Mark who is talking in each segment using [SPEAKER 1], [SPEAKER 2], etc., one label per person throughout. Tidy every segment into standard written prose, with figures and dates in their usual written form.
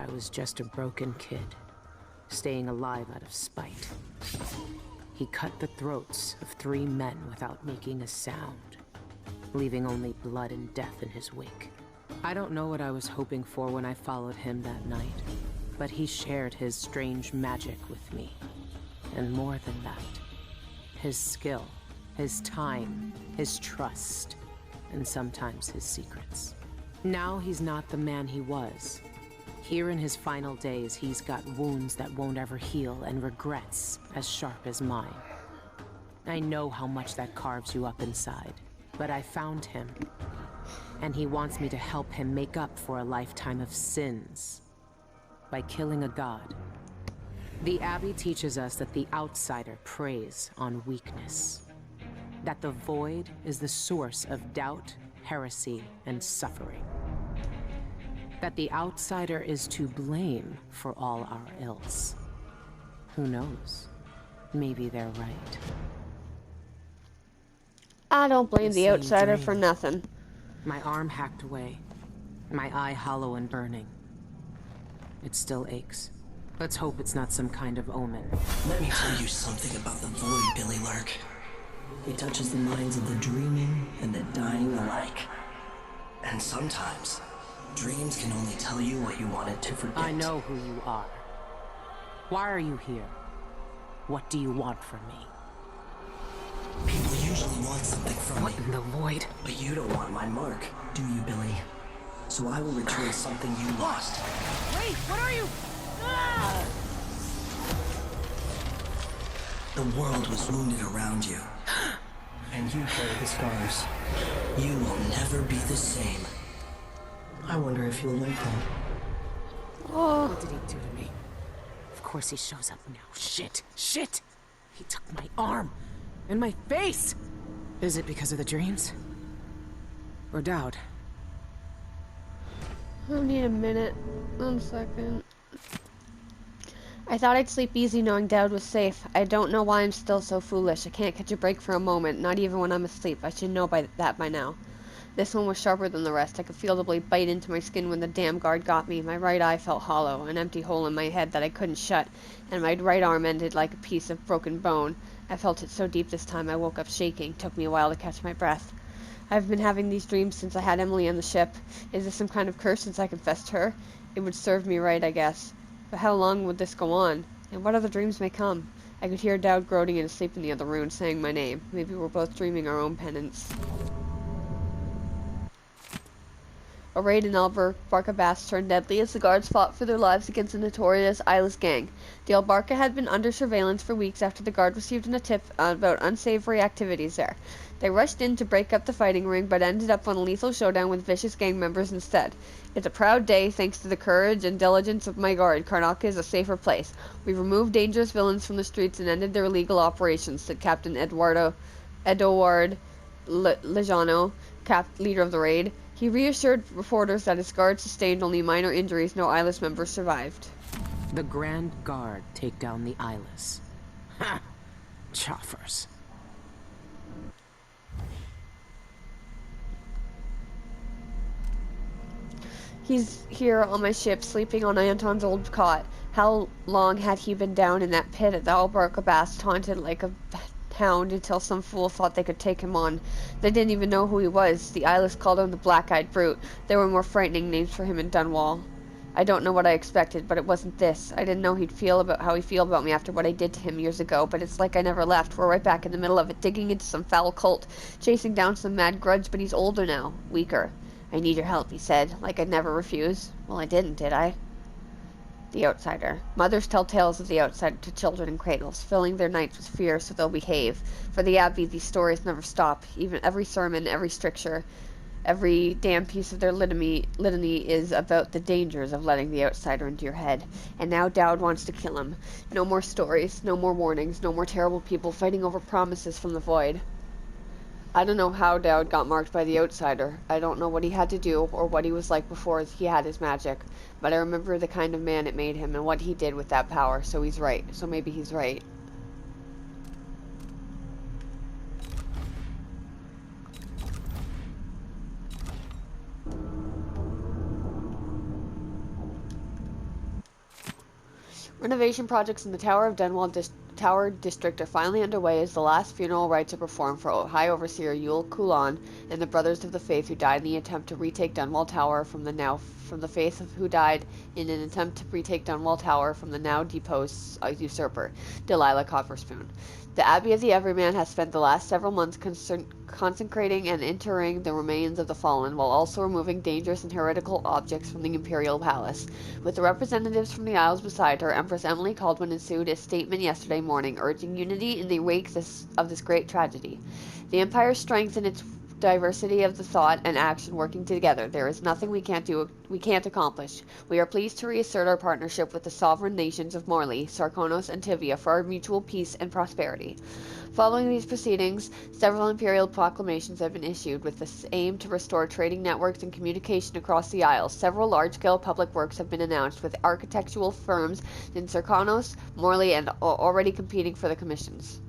[SPEAKER 1] I was just a broken kid, staying alive out of spite. He cut the throats of 3 men without making a sound, leaving only blood and death in his wake. I don't know what I was hoping for when I followed him that night, but he shared his strange magic with me. And more than that, his skill, his time, his trust, and sometimes his secrets. Now he's not the man he was. Here in his final days, he's got wounds that won't ever heal and regrets as sharp as mine. I know how much that carves you up inside, but I found him, and he wants me to help him make up for a lifetime of sins by killing a god. The Abbey teaches us that the outsider preys on weakness, that the void is the source of doubt, heresy, and suffering, that the outsider is to blame for all our ills. Who knows? Maybe they're right.
[SPEAKER 2] I don't blame the outsider for nothing.
[SPEAKER 1] My arm hacked away, my eye hollow and burning. It still aches. Let's hope it's not some kind of omen.
[SPEAKER 3] Let me tell you something about the void, Billy Lark. It touches the minds of the dreaming and the dying alike. And sometimes, dreams can only tell you what you wanted to forget.
[SPEAKER 1] I know who you are. Why are you here? What do you want from me?
[SPEAKER 3] People usually want something from
[SPEAKER 1] What
[SPEAKER 3] me.
[SPEAKER 1] in the void?
[SPEAKER 3] But you don't want my mark, do you, Billy? So I will return something you lost.
[SPEAKER 1] Wait, what are you? Ah!
[SPEAKER 3] The world was wounded around you. And you carry the scars. You will never be the same. I wonder if you'll like them.
[SPEAKER 2] Oh,
[SPEAKER 1] What did he do to me? Of course he shows up now. Shit! Shit! He took my arm! And my face! Is it because of the dreams? Or doubt?
[SPEAKER 2] I need a minute. 1 second. I thought I'd sleep easy knowing Dad was safe. I don't know why I'm still so foolish. I can't catch a break for a moment, not even when I'm asleep. I should know that by now. This one was sharper than the rest. I could feel the blade bite into my skin when the damn guard got me. My right eye felt hollow, an empty hole in my head that I couldn't shut, and my right arm ended like a piece of broken bone. I felt it so deep this time I woke up shaking. Took me a while to catch my breath. I've been having these dreams since I had Emily on the ship. Is this some kind of curse since I confessed her? It would serve me right, I guess. But how long would this go on? And what other dreams may come? I could hear Dowd groaning and asleep in the other room, saying my name. Maybe we're both dreaming our own penance. A raid in Albarca Bass turned deadly as the guards fought for their lives against the notorious Eyeless gang. The Albarca had been under surveillance for weeks after the guard received a tip about unsavory activities there. They rushed in to break up the fighting ring, but ended up on a lethal showdown with vicious gang members instead. It's a proud day, thanks to the courage and diligence of my guard. Karnaca is a safer place. We've removed dangerous villains from the streets and ended their illegal operations, said Captain Edouard Lejano, leader of the raid. He reassured reporters that his guard sustained only minor injuries. No Eyeless members survived.
[SPEAKER 1] The Grand Guard take down the Eyeless. Ha! Choffers.
[SPEAKER 2] He's here on my ship, sleeping on Anton's old cot. How long had he been down in that pit at the Albarca Bass, taunted like a hound until some fool thought they could take him on? They didn't even know who he was. The Eyeless called him the Black-Eyed Brute. There were more frightening names for him in Dunwall. I don't know what I expected, but it wasn't this. I didn't know he'd feel about me after what I did to him years ago, but it's like I never left. We're right back in the middle of it, digging into some foul cult, chasing down some mad grudge, but he's older now, weaker. I need your help, he said, like I'd never refuse. Well, I didn't, did I? The Outsider. Mothers tell tales of the Outsider to children in cradles, filling their nights with fear so they'll behave. For the Abbey, these stories never stop. Even every sermon, every stricture, every damn piece of their litany is about the dangers of letting the Outsider into your head. And now Dowd wants to kill him. No more stories, no more warnings, no more terrible people fighting over promises from the void. I don't know how Dowd got marked by the Outsider. I don't know what he had to do or what he was like before he had his magic. But I remember the kind of man it made him and what he did with that power, so he's right. So maybe he's right. Renovation projects in the Tower District are finally underway as the last funeral rites are performed for High Overseer Yul Kulan and the Brothers of the Faith who died in the attempt to retake Dunwall Tower from the faith of who died in an attempt to retake Dunwall Tower from the now deposed usurper, Delilah Copperspoon. The Abbey of the Everyman has spent the last several months consecrating and interring the remains of the fallen, while also removing dangerous and heretical objects from the Imperial Palace. With the representatives from the Isles beside her, Empress Emily Caldwin issued a statement yesterday morning urging unity in the wake of this great tragedy. The Empire's strength in its diversity of the thought and action working together. There is nothing we can't accomplish. We are pleased to reassert our partnership with the sovereign nations of Morley, Sarkonos, and Tivia for our mutual peace and prosperity. Following these proceedings, several imperial proclamations have been issued with the aim to restore trading networks and communication across the Isles. Several large-scale public works have been announced, with architectural firms in Sarkonos, Morley, and already competing for the commissions.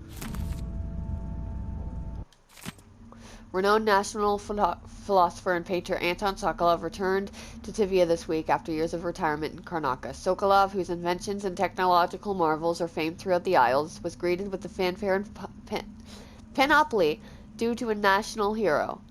[SPEAKER 2] Renowned national philosopher and painter Anton Sokolov returned to Tivia this week after years of retirement in Karnaca. Sokolov, whose inventions and technological marvels are famed throughout the Isles, was greeted with the fanfare and panoply due a national hero.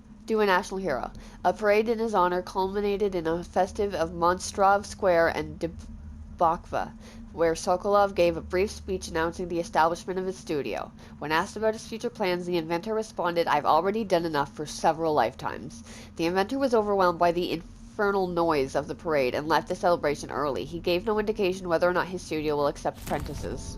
[SPEAKER 2] A parade in his honor culminated in a festive of Monstrov Square and Dubokva, where Sokolov gave a brief speech announcing the establishment of his studio. When asked about his future plans, the inventor responded, "I've already done enough for several lifetimes." The inventor was overwhelmed by the infernal noise of the parade and left the celebration early. He gave no indication whether or not his studio will accept apprentices.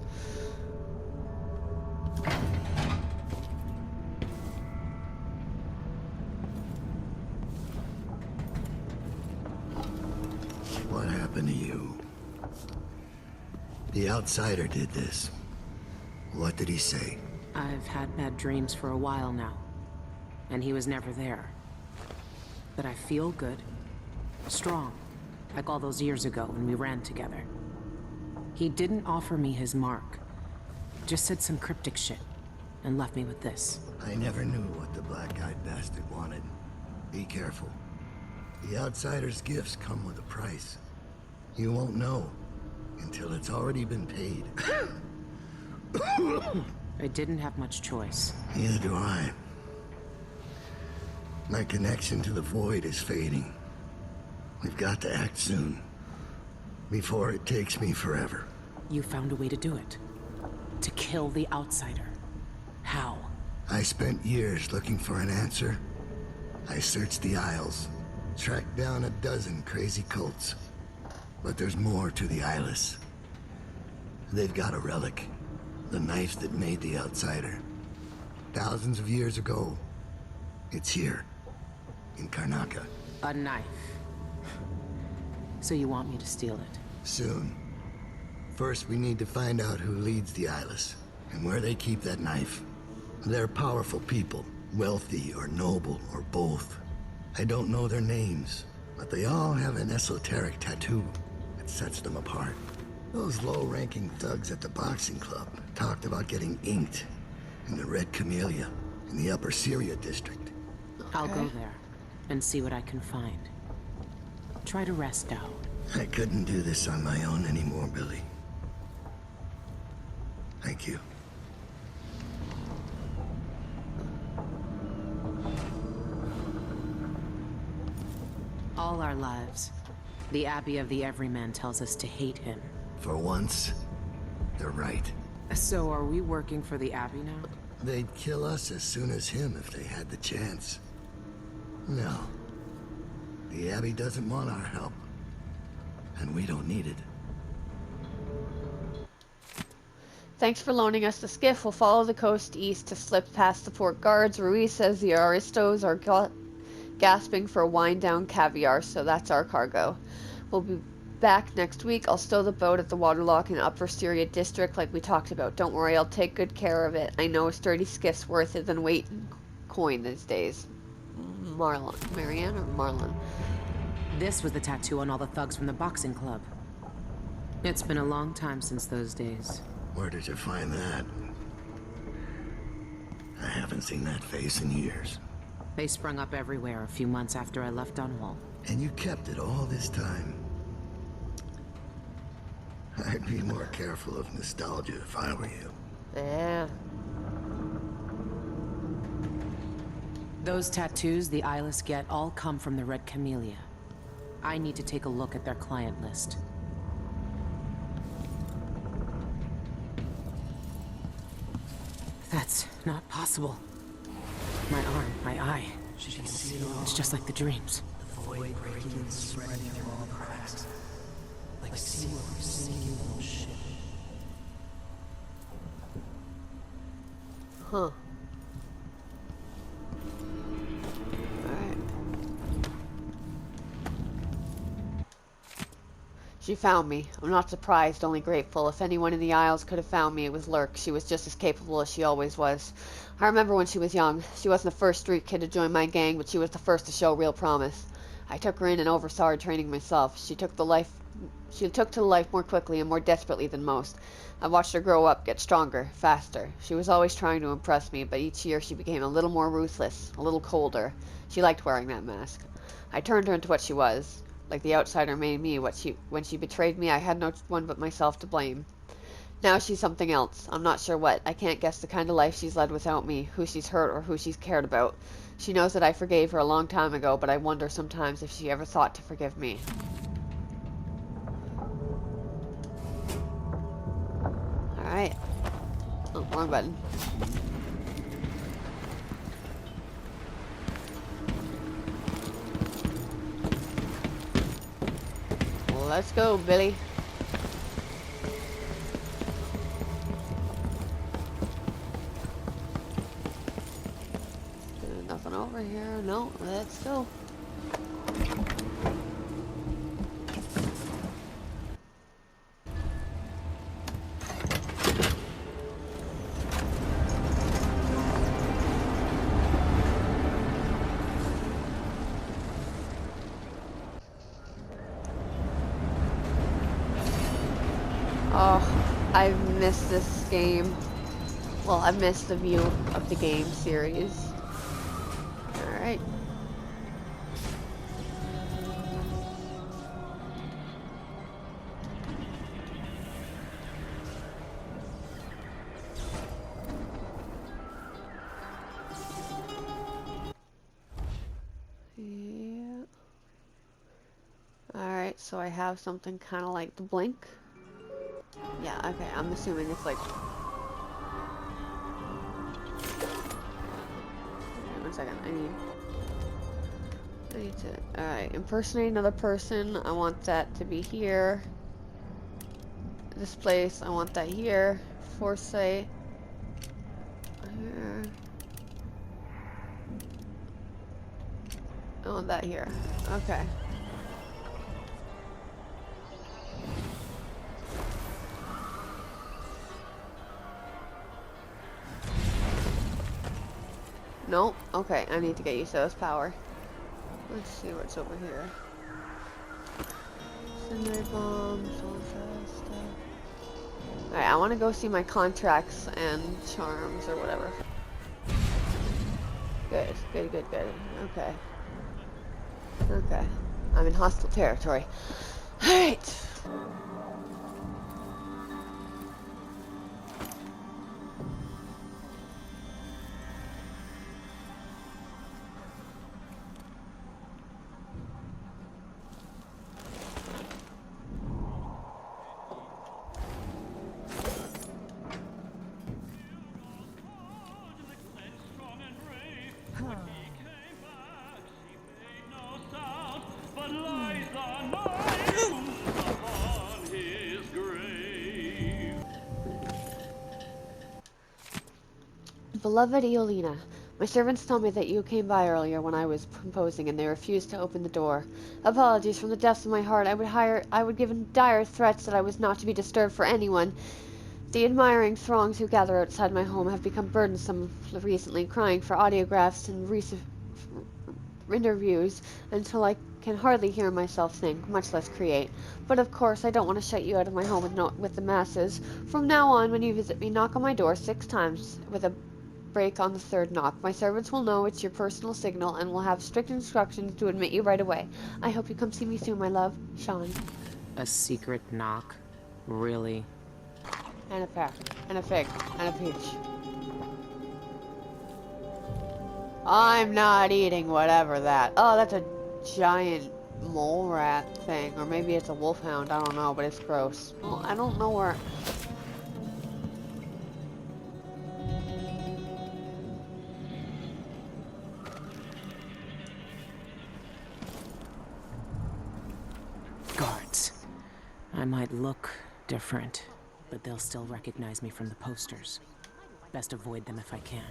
[SPEAKER 4] What happened to you? The outsider did this. What did he say?
[SPEAKER 1] I've had bad dreams for a while now, and he was never there. But I feel good. Strong. Like all those years ago when we ran together. He didn't offer me his mark. Just said some cryptic shit, and left me with this.
[SPEAKER 4] I never knew what the black-eyed bastard wanted. Be careful. The outsider's gifts come with a price. You won't know until it's already been paid.
[SPEAKER 1] I didn't have much choice.
[SPEAKER 4] Neither do I. My connection to the void is fading. We've got to act soon, before it takes me forever.
[SPEAKER 1] You found a way to do it. To kill the outsider. How?
[SPEAKER 4] I spent years looking for an answer. I searched the Isles, tracked down a dozen crazy cults. But there's more to the Eyeless. They've got a relic. The knife that made the outsider. Thousands of years ago. It's here. In Karnaca.
[SPEAKER 1] A knife. So you want me to steal it?
[SPEAKER 4] Soon. First, we need to find out who leads the Eyeless, and where they keep that knife. They're powerful people. Wealthy or noble or both. I don't know their names, but they all have an esoteric tattoo that sets them apart. Those low-ranking thugs at the boxing club talked about getting inked in the Red Camellia in the Upper Syria district.
[SPEAKER 1] I'll go there and see what I can find. Try to rest out.
[SPEAKER 4] I couldn't do this on my own anymore, Billy. Thank you.
[SPEAKER 1] All our lives, the Abbey of the Everyman tells us to hate him.
[SPEAKER 4] For once, they're right.
[SPEAKER 1] So are we working for the Abbey now?
[SPEAKER 4] They'd kill us as soon as him if they had the chance. No. The Abbey doesn't want our help. And we don't need it.
[SPEAKER 2] Thanks for loaning us the skiff. We'll follow the coast east to slip past the port guards. Ruiz says the aristos are gasping for wind-down caviar, so that's our cargo. We'll be back next week. I'll stow the boat at the waterlock in Upper Syria district like we talked about. Don't worry, I'll take good care of it. I know a sturdy skiff's worth it than weight in coin these days. Marianne or Marlon?
[SPEAKER 1] This was the tattoo on all the thugs from the boxing club. It's been a long time since those days.
[SPEAKER 4] Where did you find that? I haven't seen that face in years.
[SPEAKER 1] They sprung up everywhere a few months after I left Dunwall.
[SPEAKER 4] And you kept it all this time? I'd be more careful of nostalgia if I were you.
[SPEAKER 2] Yeah.
[SPEAKER 1] Those tattoos the Eyeless get all come from the Red Camellia. I need to take a look at their client list. That's not possible. My arm, my eye.
[SPEAKER 3] She can see it all.
[SPEAKER 1] It's just like the dreams.
[SPEAKER 3] The void breaking and spreading through all the cracks. Like seawater sinking a little ship.
[SPEAKER 2] Huh. Alright. She found me. I'm not surprised, only grateful. If anyone in the Isles could have found me, it was Lurk. She was just as capable as she always was. I remember when she was young. She wasn't the first street kid to join my gang, but she was the first to show real promise. I took her in and oversaw her training myself. She took to life more quickly and more desperately than most. I watched her grow up, get stronger, faster. She was always trying to impress me, but each year she became a little more ruthless, a little colder. She liked wearing that mask. I turned her into what she was. Like the outsider made me, when she betrayed me, I had no one but myself to blame. Now she's something else. I'm not sure what. I can't guess the kind of life she's led without me, who she's hurt or who she's cared about. She knows that I forgave her a long time ago, but I wonder sometimes if she ever thought to forgive me. Alright. Oh, wrong button. Let's go, Billy. Nothing over here. No, let's go. Oh, I've missed this game. Well, I've missed the view of the game series. Alright. Yeah. Alright, so I have something kind of like the blink. Yeah, okay, I'm assuming it's like... Okay, 1 second, I need to... Alright, impersonate another person. I want that to be here. This place, I want that here. Foresight. Here. I want that here. Okay. Nope. Okay, I need to get used to this power. Let's see what's over here. Incendiary bombs, all that stuff. Alright, I want to go see my contracts and charms or whatever. Good, good, good, good. Okay. Okay. I'm in hostile territory. Alright. Beloved Eolina, my servants told me that you came by earlier when I was composing, and they refused to open the door. Apologies from the depths of my heart. I would give dire threats that I was not to be disturbed for anyone. The admiring throngs who gather outside my home have become burdensome recently, crying for autographs and interviews until I can hardly hear myself think, much less create. But of course, I don't want to shut you out of my home with the masses. From now on, when you visit me, knock on my door 6 times with a break on the 3rd knock. My servants will know it's your personal signal and will have strict instructions to admit you right away. I hope you come see me soon, my love. Shan.
[SPEAKER 1] A secret knock? Really?
[SPEAKER 2] And a pear. And a fig. And a peach. I'm not eating whatever that. Oh, that's a giant mole rat thing. Or maybe it's a wolfhound. I don't know, but it's gross. Well, I don't know where...
[SPEAKER 1] Guards. I might look different, but they'll still recognize me from the posters. Best avoid them if I can.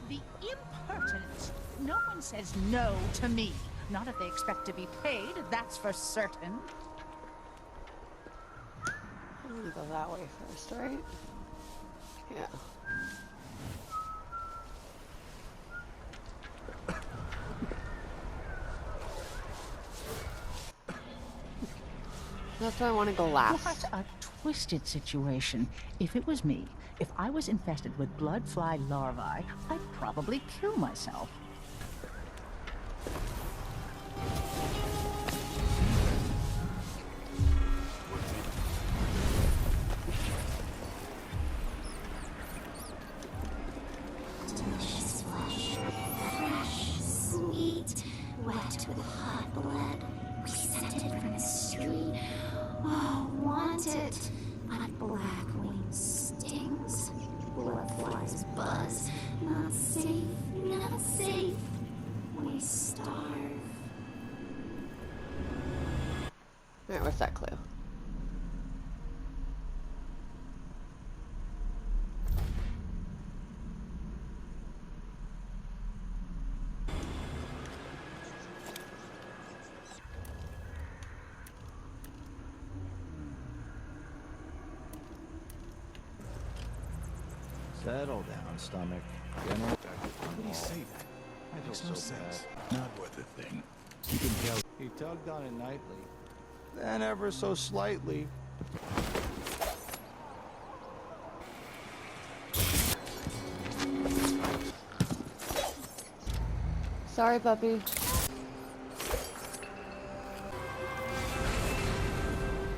[SPEAKER 5] The impertinence! No one says no to me. Not if they expect to be paid, that's for certain.
[SPEAKER 2] I'm gonna go that way first, right? Yeah. That's why I want to go last.
[SPEAKER 5] What a twisted situation. If it was me, if I was infested with blood fly larvae, I'd probably kill myself.
[SPEAKER 6] Delicious flesh, fresh, sweet, wet with hot blood. We sent it from the street. Oh, want it. But black wings stings. Blood flies buzz. Not safe, not safe. We starve.
[SPEAKER 2] Alright, what's that clue?
[SPEAKER 7] Settle down, stomach. General.
[SPEAKER 8] Why would he say that? That makes no sense. Not worth a thing.
[SPEAKER 7] You can tell. He tugged on it nightly, then ever so slightly.
[SPEAKER 2] Sorry, puppy.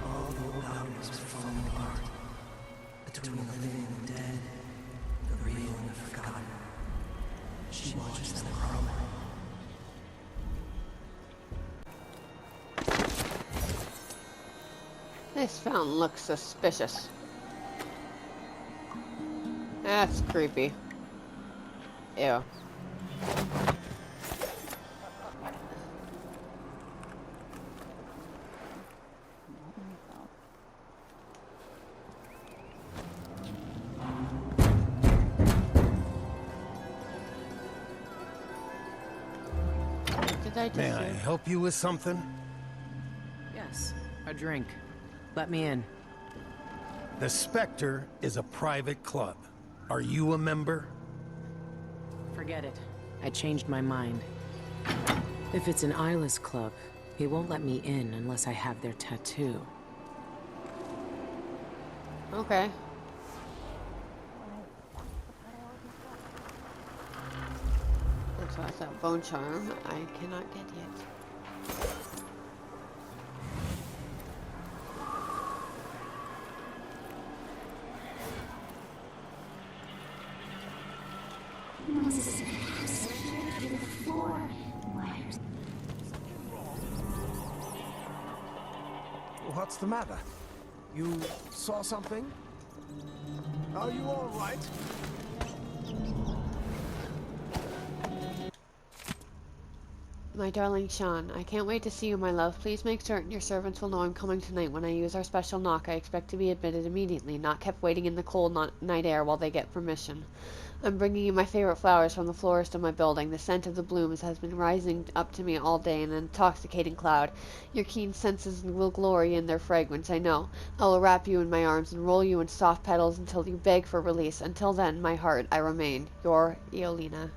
[SPEAKER 3] All the boundaries are falling apart. Between the living and the dead, the real and the forgotten. She watches them grow.
[SPEAKER 2] This fountain looks suspicious. That's creepy. Ew. Did I just
[SPEAKER 8] May I help you with something?
[SPEAKER 1] Yes, a drink. Let me in.
[SPEAKER 8] The Spectre is a private club. Are you a member?
[SPEAKER 1] Forget it. I changed my mind. If it's an eyeless club, he won't let me in unless I have their tattoo.
[SPEAKER 2] Okay. So that's that bone charm I cannot get yet.
[SPEAKER 6] Noises in the house through the floor. Wires.
[SPEAKER 9] What's the matter? You saw something? Are you all right?
[SPEAKER 2] My darling Shan, I can't wait to see you, my love. Please make certain your servants will know I'm coming tonight. When I use our special knock, I expect to be admitted immediately, not kept waiting in the cold night air while they get permission. I'm bringing you my favorite flowers from the florist of my building. The scent of the blooms has been rising up to me all day in an intoxicating cloud. Your keen senses will glory in their fragrance, I know. I will wrap you in my arms and roll you in soft petals until you beg for release. Until then, my heart, I remain your Eolina.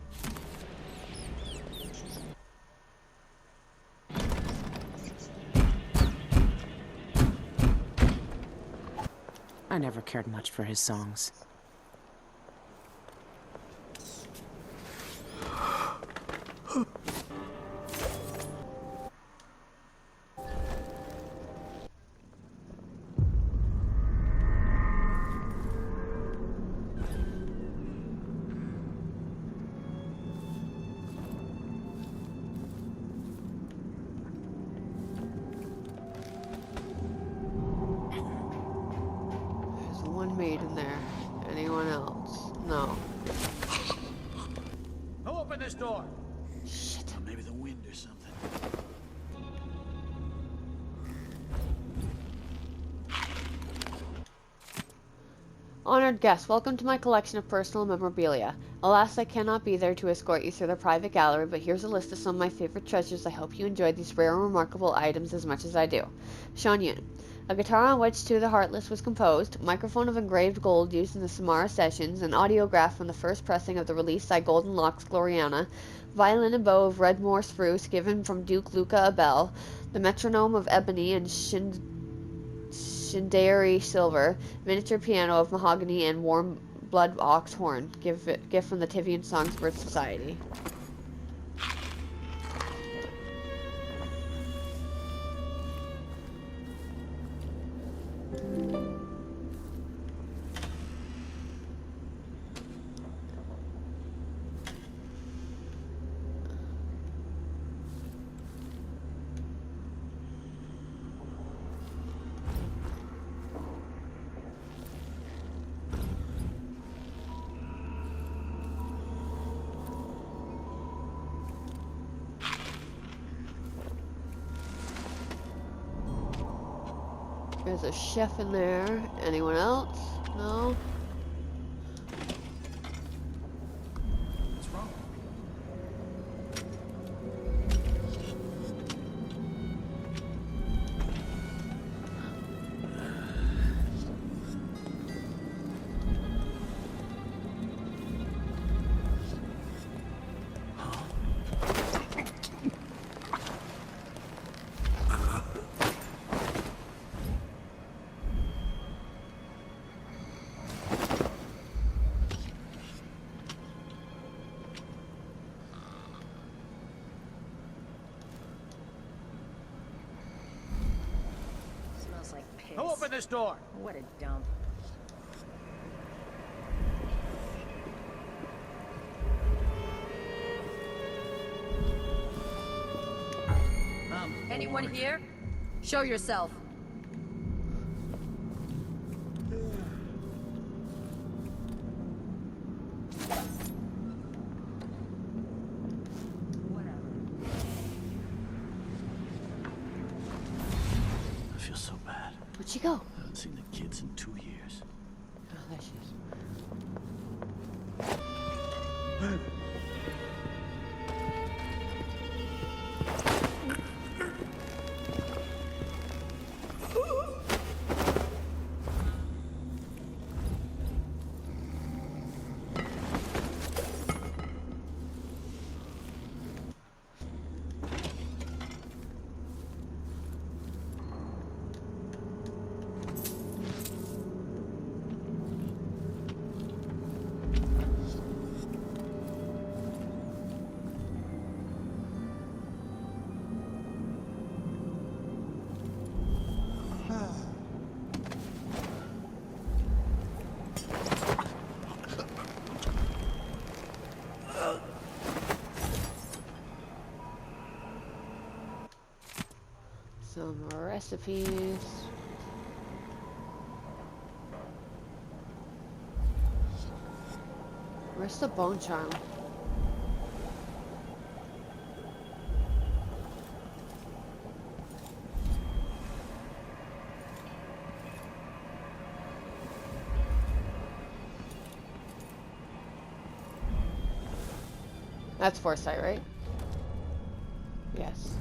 [SPEAKER 1] I never cared much for his songs.
[SPEAKER 2] maid in there. Anyone else? No.
[SPEAKER 9] Who opened this door?
[SPEAKER 2] Shit.
[SPEAKER 10] Or maybe the wind or something.
[SPEAKER 2] Honored guests, welcome to my collection of personal memorabilia. Alas, I cannot be there to escort you through the private gallery, but here's a list of some of my favorite treasures. I hope you enjoy these rare and remarkable items as much as I do. Shan. A guitar on which To the Heartless was composed, microphone of engraved gold used in the Samara sessions, an audiograph from the first pressing of the release Thy Golden Locks Gloriana, violin and bow of Redmore spruce given from Duke Luca Abel, the metronome of ebony and Shindari silver, miniature piano of mahogany and warm blood ox horn, gift from the Tivian Songsworth Society. There's a chef in there. Anyone else? No?
[SPEAKER 10] What's wrong?
[SPEAKER 5] Smells like piss.
[SPEAKER 9] Who opened this door?
[SPEAKER 5] What a dump.
[SPEAKER 11] Anyone here? Show yourself.
[SPEAKER 10] I feel so bad.
[SPEAKER 2] Where'd she go?
[SPEAKER 10] I haven't seen the kids in 2 years.
[SPEAKER 2] Oh, there she is. Some recipes. Where's the bone charm? That's foresight, right? Yes.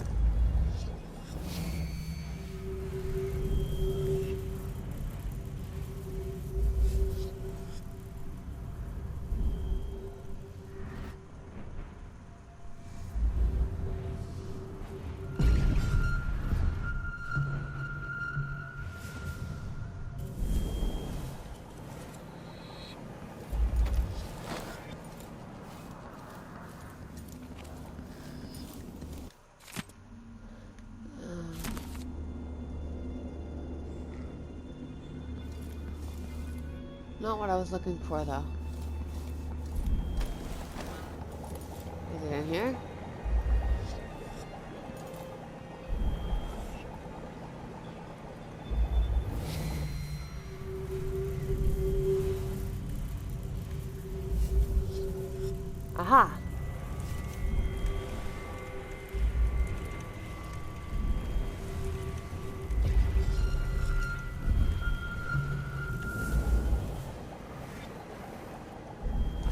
[SPEAKER 2] Not what I was looking for, though. Is it in here? Aha!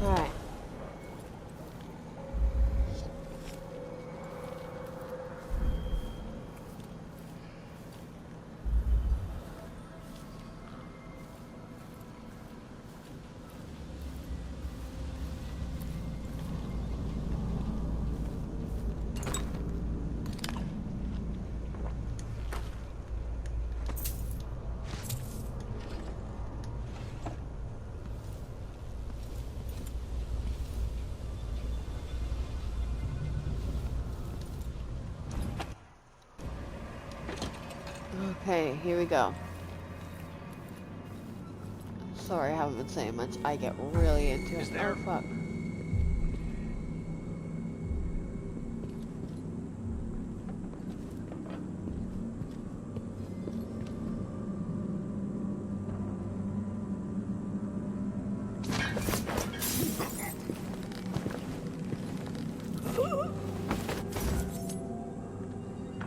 [SPEAKER 2] Alright. Okay, here we go. Sorry, I haven't been saying much. I get really into it. Oh, fuck.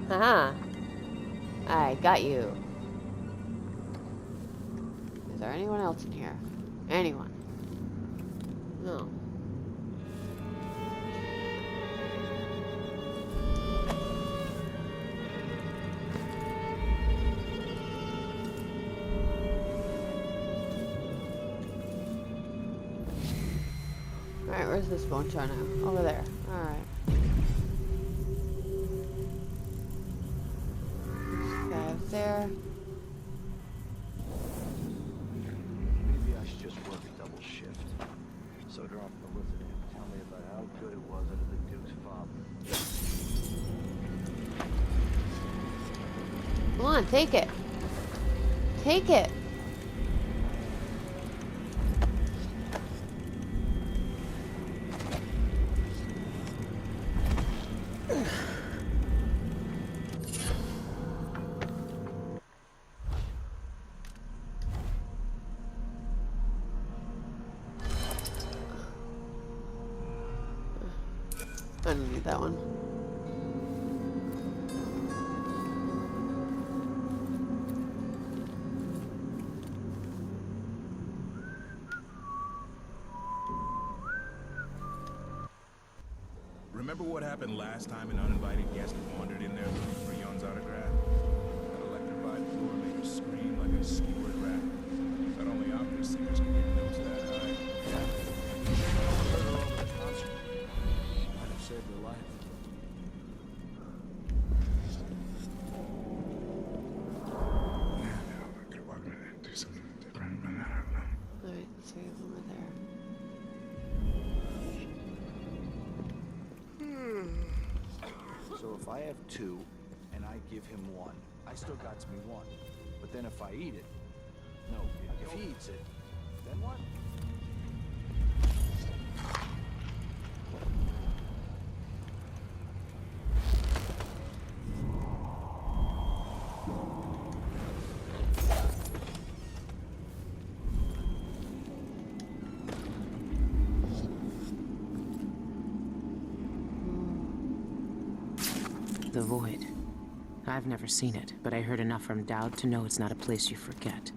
[SPEAKER 2] Haha. I got you. Is there anyone else in here? Anyone? No. Alright, where's this bone char now? Over there. Alright. This guy's there.
[SPEAKER 7] Maybe I should just work a double shift. So drop Felicity and tell me about how good it was under the Duke's father.
[SPEAKER 2] Come on, take it. Take it. I don't need that one.
[SPEAKER 12] Remember what happened last time an uninvited guest wandered in there looking for Yon's autograph? That electrified floor made her scream like a skewered rat. Not only opera singers can get notes that high.
[SPEAKER 7] Might have saved your life.
[SPEAKER 12] Do something different, but I don't know.
[SPEAKER 2] Alright, let's see over there.
[SPEAKER 7] So if I have 2 and I give him 1, I still got me 1. But then if I eat it, no, if he eats it, then what?
[SPEAKER 1] The Void. I've never seen it, but I heard enough from Dowd to know it's not a place you forget.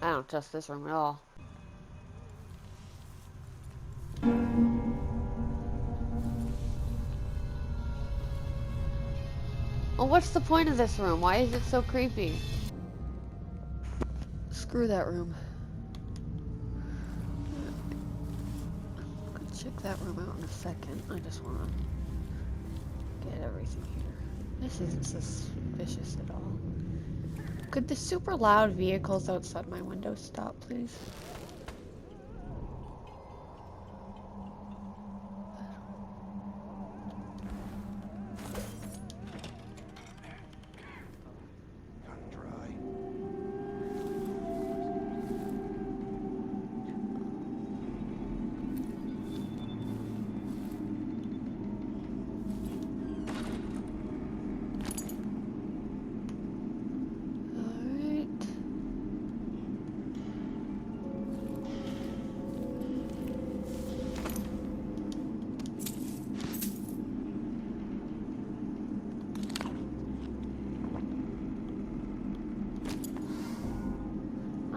[SPEAKER 2] I don't trust this room at all. Well, what's the point of this room? Why is it so creepy? Screw that room. I'll check that room out in a second. I just want to get everything here. This isn't suspicious at all. Could the super loud vehicles outside my window stop, please?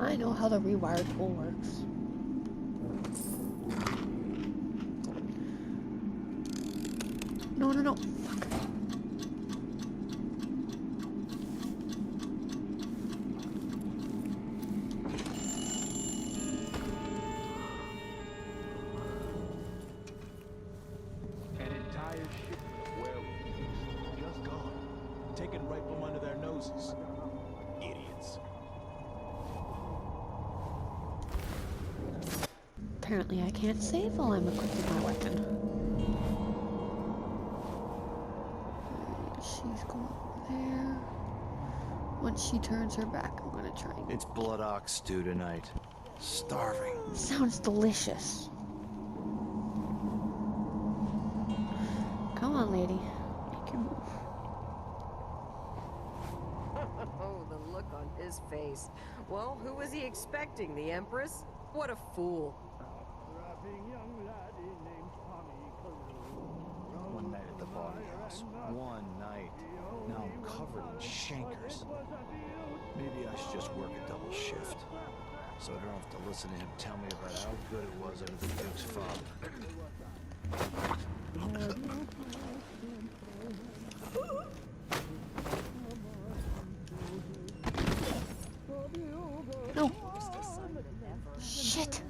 [SPEAKER 2] I know how the rewired hole works. No, no, no. Fuck.
[SPEAKER 7] An entire shipment of werewolves just gone. Taken right from under their noses. Idiots.
[SPEAKER 2] Apparently I can't save while I'm equipping my weapon. She's going over there. Once she turns her back, I'm gonna try and...
[SPEAKER 7] It's blood ox stew tonight. Starving.
[SPEAKER 2] Sounds delicious. Come on, lady. Make your move.
[SPEAKER 11] Oh, the look on his face. Well, who was he expecting? The Empress? What a fool.
[SPEAKER 7] One night at the body house. One night. Now I'm covered in chancres. Maybe I should just work a double shift. So I don't have to listen to him tell me about how good it was under the Duke's father.
[SPEAKER 2] No. Shit.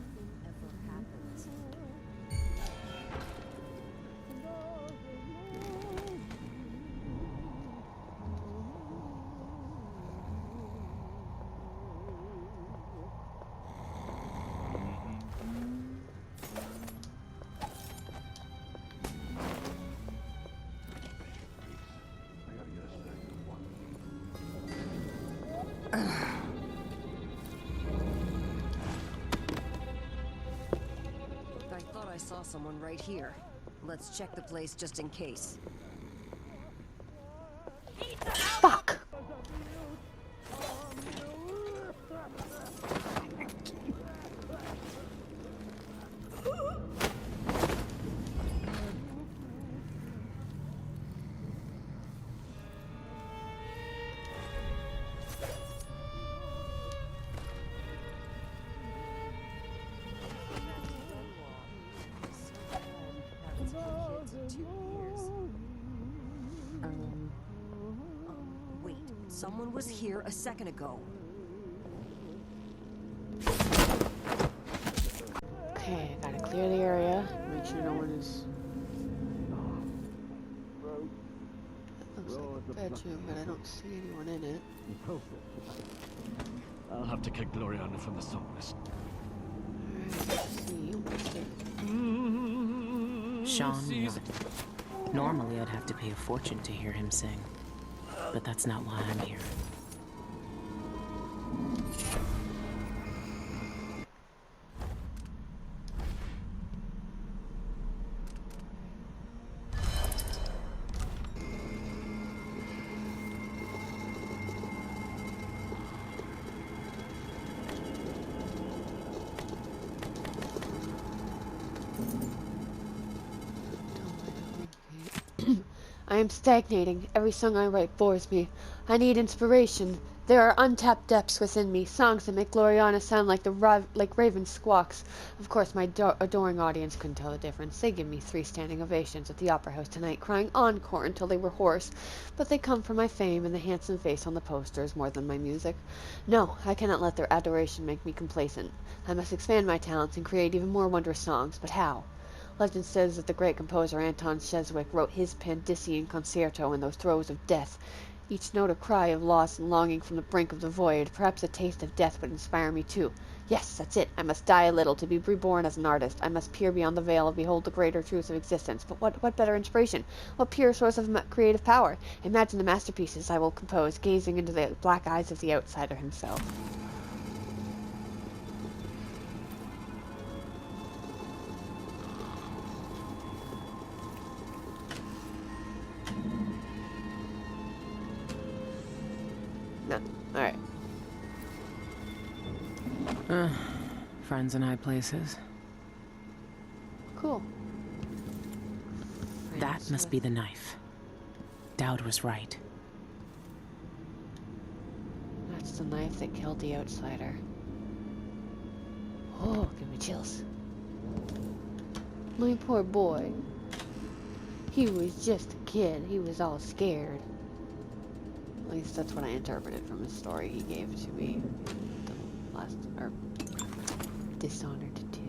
[SPEAKER 11] I saw someone right here. Let's check the place just in case.
[SPEAKER 2] Fuck!
[SPEAKER 11] Wait, someone was here a second ago.
[SPEAKER 2] Okay, I gotta clear the area. Make sure no one is... Looks like a bedroom, but I don't see anyone in it.
[SPEAKER 10] I'll have to kick Gloriana from the song list.
[SPEAKER 2] Alright, let's see. What's there?
[SPEAKER 1] Shan what? Normally I'd have to pay a fortune to hear him sing. But that's not why I'm here.
[SPEAKER 2] I am stagnating. Every song I write bores me. I need inspiration. There are untapped depths within me, songs that make Gloriana sound like raven squawks. Of course, my adoring audience couldn't tell the difference. They give me 3 standing ovations at the Opera House tonight, crying encore until they were hoarse. But they come from my fame and the handsome face on the posters more than my music. No, I cannot let their adoration make me complacent. I must expand my talents and create even more wondrous songs. But how? Legend says that the great composer Anton Cheswick wrote his Pandician concerto in those throes of death. Each note a cry of loss and longing from the brink of the void. Perhaps a taste of death would inspire me too. Yes, that's it. I must die a little to be reborn as an artist. I must peer beyond the veil and behold the greater truth of existence. But what better inspiration? What pure source of creative power? Imagine the masterpieces I will compose, gazing into the black eyes of the outsider himself. No. Alright.
[SPEAKER 1] Friends in high places.
[SPEAKER 2] Cool.
[SPEAKER 1] That must be the knife. Dowd was right.
[SPEAKER 2] That's the knife that killed the outsider. Oh, give me chills. My poor boy. He was just a kid. He was all scared. At least that's what I interpreted from his story he gave to me. The last, or Dishonored 2.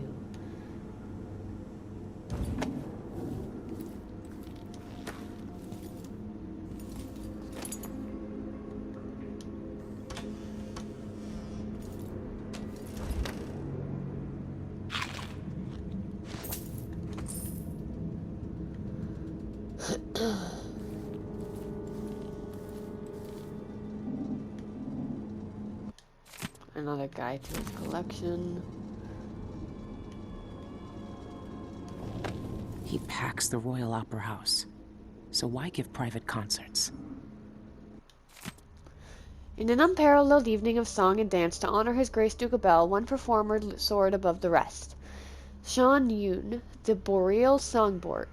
[SPEAKER 2] Another guide to his collection.
[SPEAKER 1] He packs the Royal Opera House. So why give private concerts?
[SPEAKER 2] In an unparalleled evening of song and dance to honor His Grace Duke Abel, one performer soared above the rest. Shan, the boreal songbird,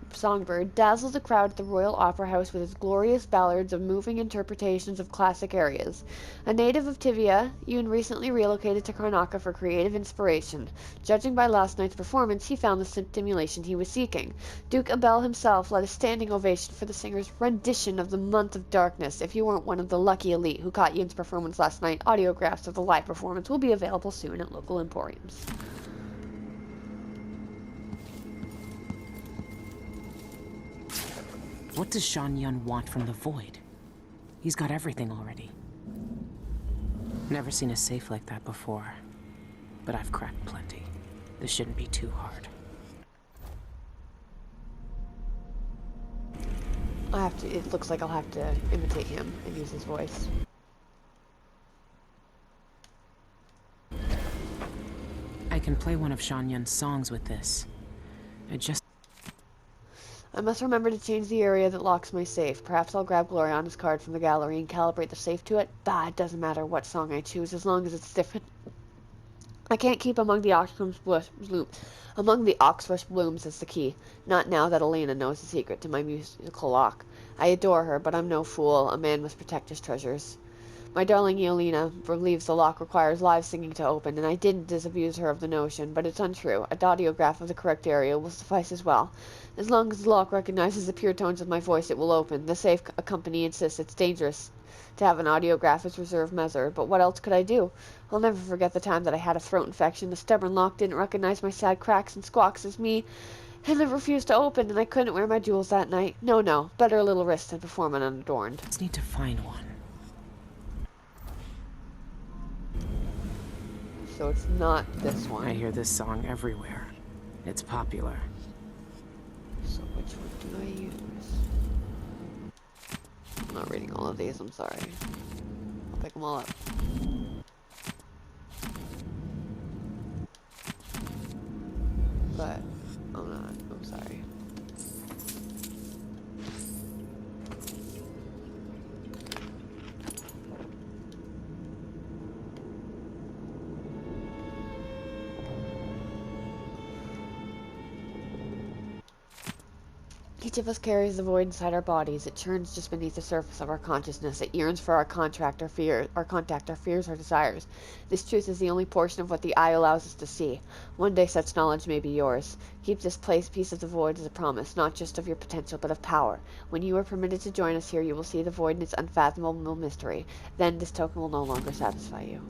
[SPEAKER 2] dazzled the crowd at the Royal Opera House with his glorious ballads of moving interpretations of classic arias. A native of Tivia, Yoon recently relocated to Karnaka for creative inspiration. Judging by last night's performance, he found the stimulation he was seeking. Duke Abel himself led a standing ovation for the singer's rendition of The Month of Darkness. If you weren't one of the lucky elite who caught Yoon's performance last night, audiographs of the live performance will be available soon at local emporiums.
[SPEAKER 1] What does Shan Yun want from the Void? He's got everything already. Never seen a safe like that before, but I've cracked plenty. This shouldn't be too hard.
[SPEAKER 2] It looks like I'll have to imitate him and use his voice.
[SPEAKER 1] I can play one of Shan Yun's songs with this.
[SPEAKER 2] I must remember to change the area that locks my safe. Perhaps I'll grab Gloriana's card from the gallery and calibrate the safe to it. Bah, it doesn't matter what song I choose as long as it's different. I can't keep among the oxbush blooms as the key. Not now that Elena knows the secret to my musical lock. I adore her, but I'm no fool. A man must protect his treasures. My darling Yelena believes the lock requires live singing to open, and I didn't disabuse her of the notion, but it's untrue. A audiograph of the correct area will suffice as well. As long as the lock recognizes the pure tones of my voice, it will open. The safe company insists it's dangerous to have an audiograph as reserve measure, but what else could I do? I'll never forget the time that I had a throat infection. The stubborn lock didn't recognize my sad cracks and squawks as me, and it refused to open, and I couldn't wear my jewels that night. No, better a little risk than perform it unadorned.
[SPEAKER 1] Just need to find one.
[SPEAKER 2] So it's not this one.
[SPEAKER 1] I hear this song everywhere. It's popular.
[SPEAKER 2] So which one do I use? I'm not reading all of these, I'm sorry. I'll pick them all up. But, I'm not. I'm sorry. Each of us carries the void inside our bodies. It churns just beneath the surface of our consciousness. It yearns for our contact, our fears, our desires. This truth is the only portion of what the eye allows us to see. One day such knowledge may be yours. Keep this piece of the void as a promise, not just of your potential, but of power. When you are permitted to join us here, you will see the void in its unfathomable mystery. Then this token will no longer satisfy you.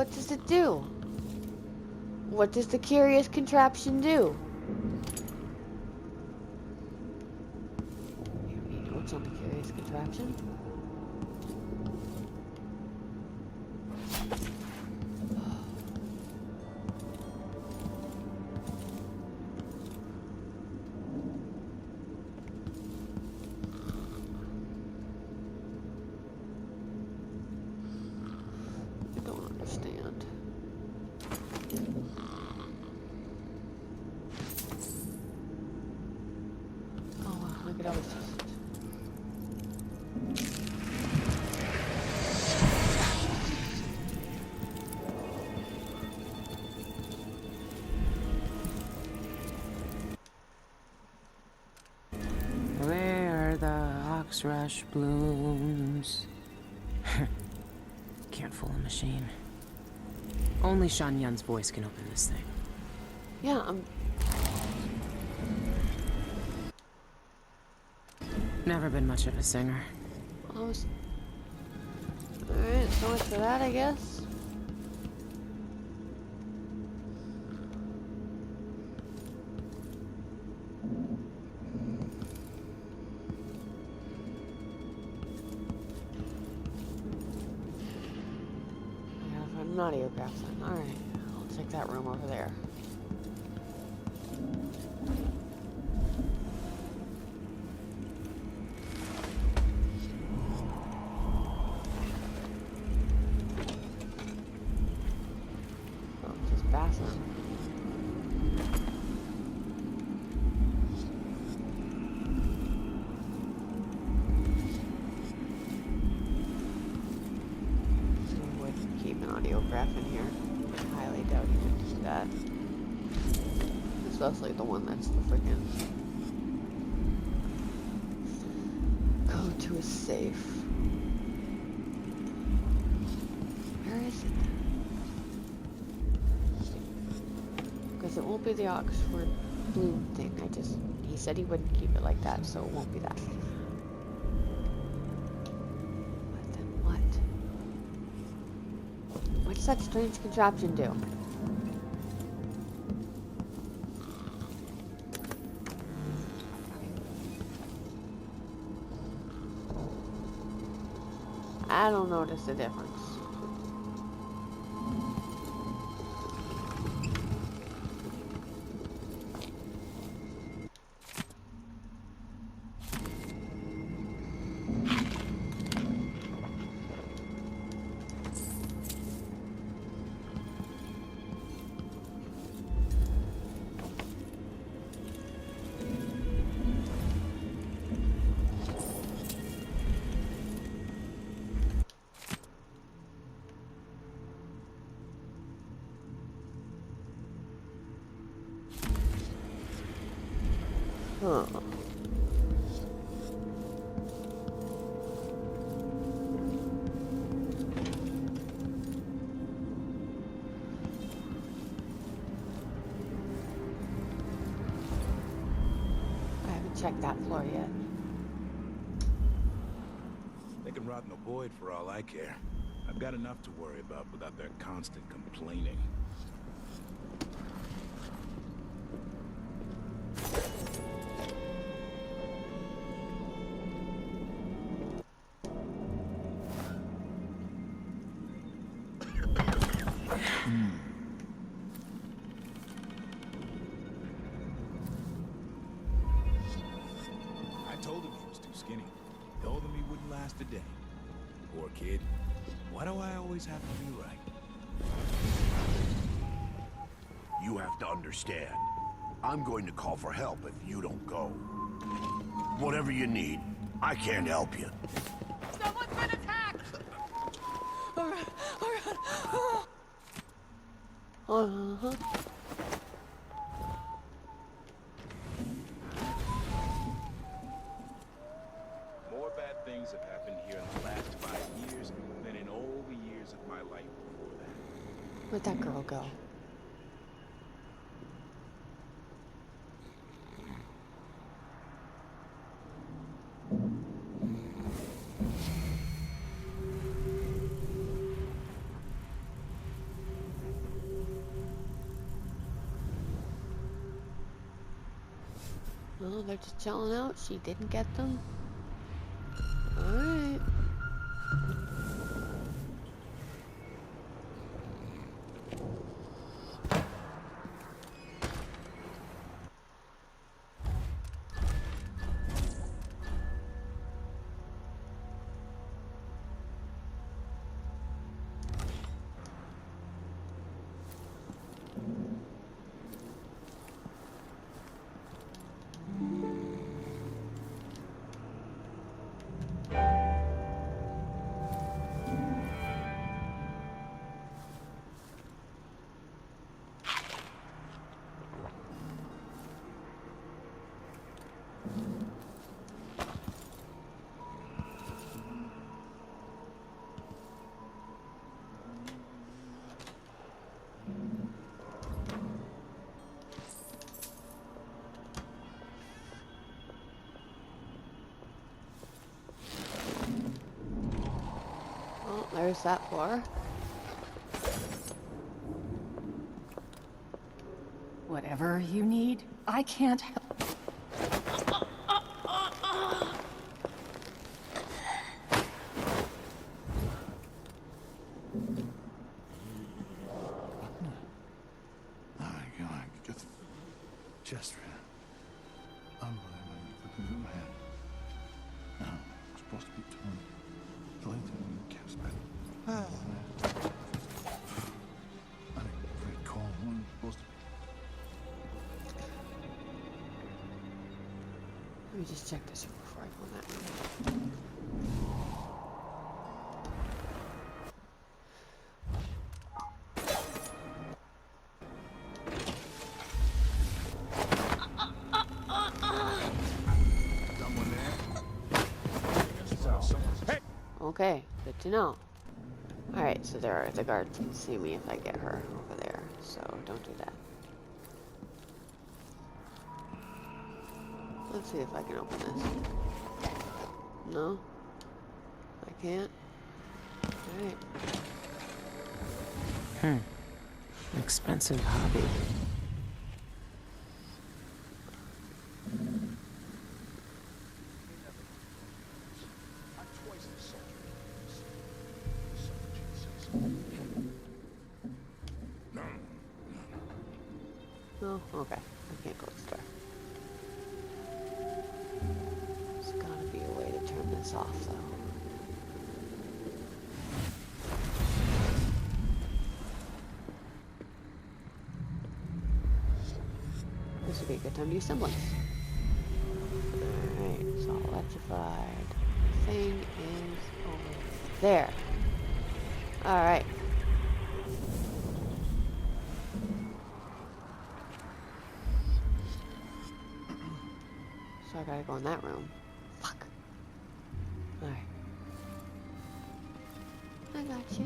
[SPEAKER 2] What does it do? What does the curious contraption do? What's on the curious contraption? I don't understand. Oh wow, look at all this.
[SPEAKER 1] Where are the oxrush blooms? Can't fool a machine. Only Shan Yun's voice can open this thing.
[SPEAKER 2] Yeah,
[SPEAKER 1] Never been much of a singer.
[SPEAKER 2] alright, so much for that, I guess. An audiograph then. Alright, I'll check that room over there. Oh, just bathroom. Audiograph in here. I highly doubt you would do that. Especially the one that's the freaking code to a safe. Where is it? Because it won't be the Oxford Bloom thing. He said he wouldn't keep it like that, so it won't be that. What does that strange contraption do? I don't notice the difference. Huh. I haven't checked that floor yet.
[SPEAKER 12] They can rot in the void for all I care. I've got enough to worry about without their constant complaining. I told him he was too skinny. Told him he wouldn't last a day. Poor kid. Why do I always have to be right?
[SPEAKER 13] You have to understand. I'm going to call for help if you don't go. Whatever you need, I can't help you.
[SPEAKER 11] Someone's been attacked! Alright.
[SPEAKER 2] Uh-huh.
[SPEAKER 12] More bad things have happened here in the last 5 years than in all the years of my life before that.
[SPEAKER 2] Where'd that girl go? Well, they're just chilling out. She didn't get them. Alright. Well, there's that floor.
[SPEAKER 5] Whatever you need, I can't help.
[SPEAKER 7] Oh my God, get the chest ran. Unbelievable. Man. No, it's supposed to be torn. The length of the caps back. I think pretty cold one supposed to be.
[SPEAKER 2] Let me just check this before I go in that room.
[SPEAKER 12] Someone there? Hey!
[SPEAKER 2] Okay, good to know. Alright, so the guards can see me if I get her over there, so don't do that. Let's see if I can open this. No? I can't? Alright.
[SPEAKER 1] Expensive hobby.
[SPEAKER 2] Oh, okay. I can't go to the store. There's gotta be a way to turn this off, though. This would be a good time to use semblance. Alright, it's all electrified. The thing is over there. Alright. So I gotta go in that room. Fuck. Alright. I got you.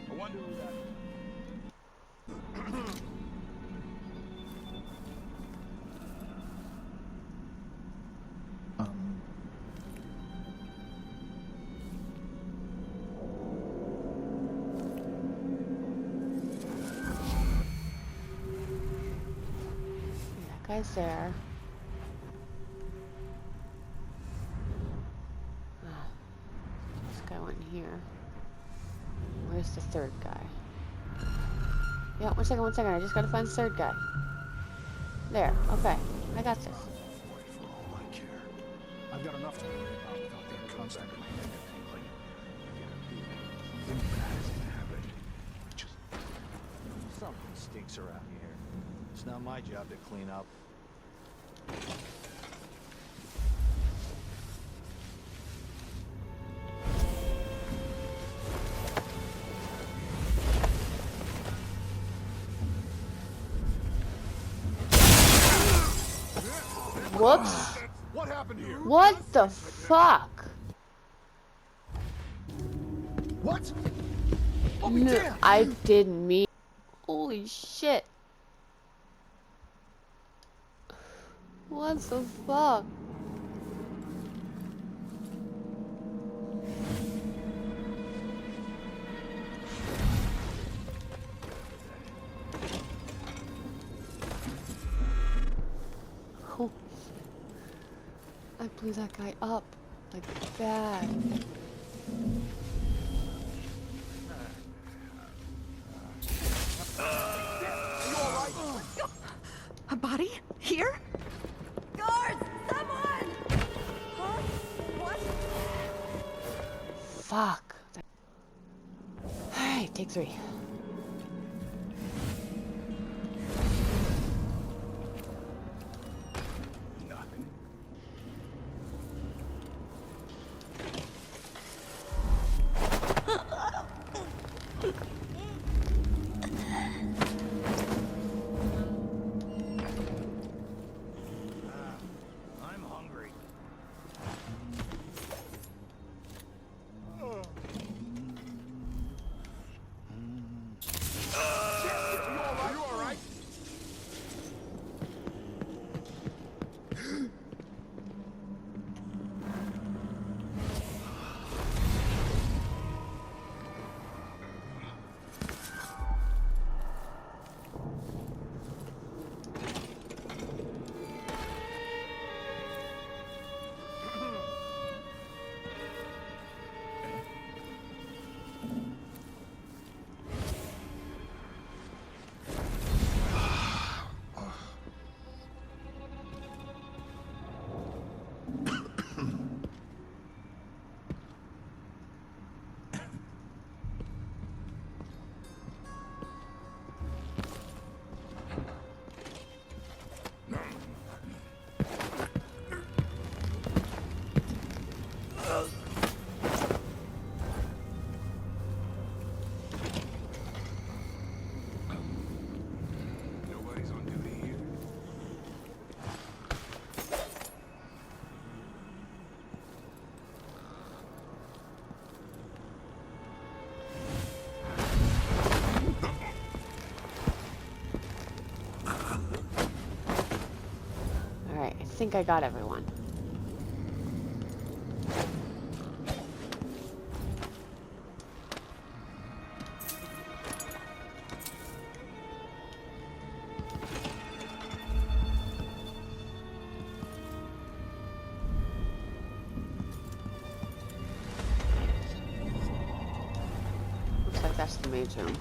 [SPEAKER 12] I wonder who that...
[SPEAKER 2] guy's there. This guy went in here. Where's the third guy? Yeah, one second. I just gotta find the third guy. There. Okay. I got this.
[SPEAKER 7] For all I care. I've got enough to worry about without their constantly negatively. Something bad is gonna happen. Just something stinks around here. It's not my job to clean up.
[SPEAKER 2] Whoops.
[SPEAKER 9] What happened here?
[SPEAKER 2] What the fuck?
[SPEAKER 9] What?
[SPEAKER 2] No, I didn't mean. Holy shit. What the fuck? Oh. I blew that guy up like bad.
[SPEAKER 11] A body? Here? Guards! Someone! Huh? What?
[SPEAKER 2] Fuck. Alright, take 3. I think I got everyone. Looks like that's the main room.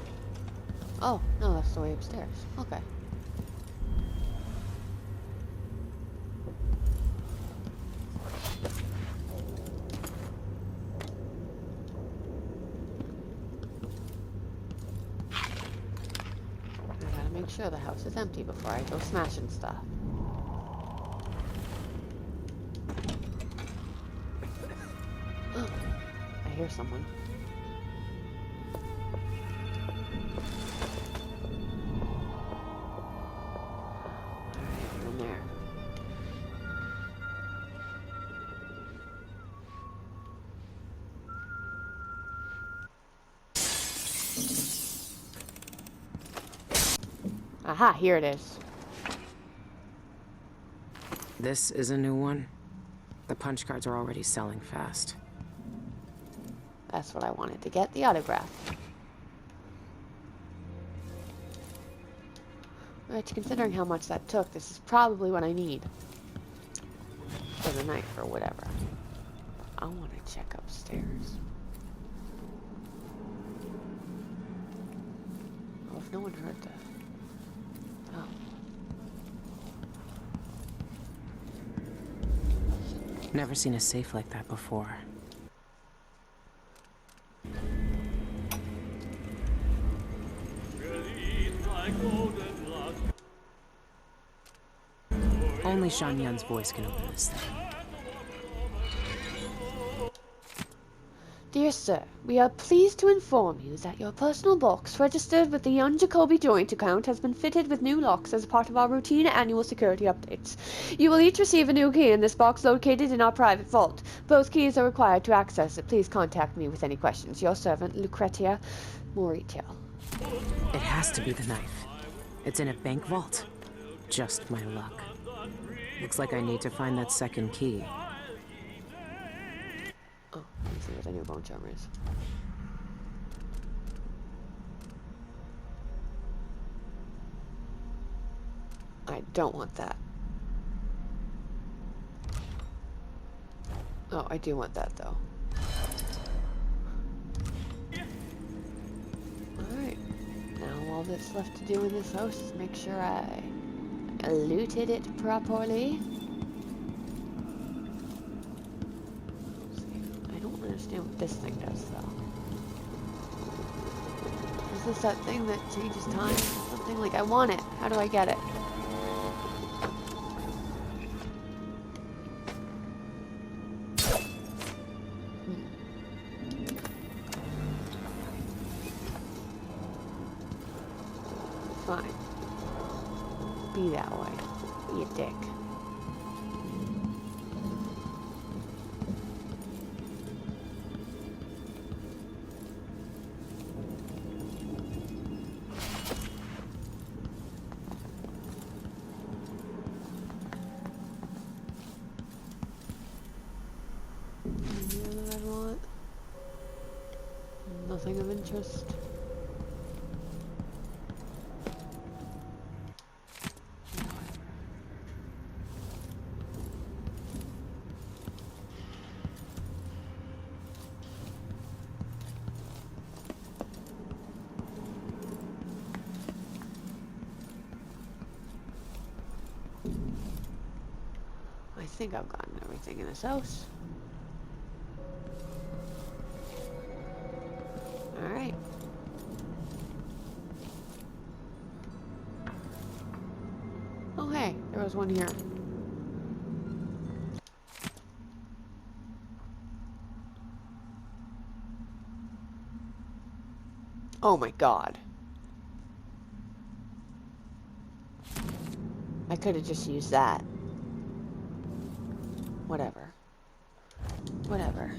[SPEAKER 2] Oh, no, that's the way upstairs. Okay. Make sure the house is empty before I go smashing stuff. I hear someone. Alright, I'm in there. Aha, here it is.
[SPEAKER 1] This is a new one. The punch cards are already selling fast.
[SPEAKER 2] That's what I wanted to get, the autograph. Which, considering how much that took, this is probably what I need for the night or whatever. I want to check upstairs. Oh, if no one heard that. Oh.
[SPEAKER 1] Never seen a safe like that before. Only Shan Yun's voice can open this thing.
[SPEAKER 2] Dear sir, we are pleased to inform you that your personal box registered with the Yun Jacoby joint account has been fitted with new locks as part of our routine annual security updates. You will each receive a new key in this box located in our private vault. Both keys are required to access it. Please contact me with any questions. Your servant, Lucretia Moritiel.
[SPEAKER 1] It has to be the knife. It's in a bank vault. Just my luck. Looks like I need to find that second key.
[SPEAKER 2] Oh, let me see what the new bone charmer is. I don't want that. Oh, I do want that though. Alright. Now all that's left to do in this house is make sure I looted it properly. I don't understand what this thing does though. Is this that thing that changes time or something? Like, I want it. How do I get it? Fine. Be that way. Be a dick. Anything that I want? Nothing of interest. I think I've gotten everything in this house. Alright. Oh hey, there was one here. Oh my god. I could have just used that. Whatever. Whatever.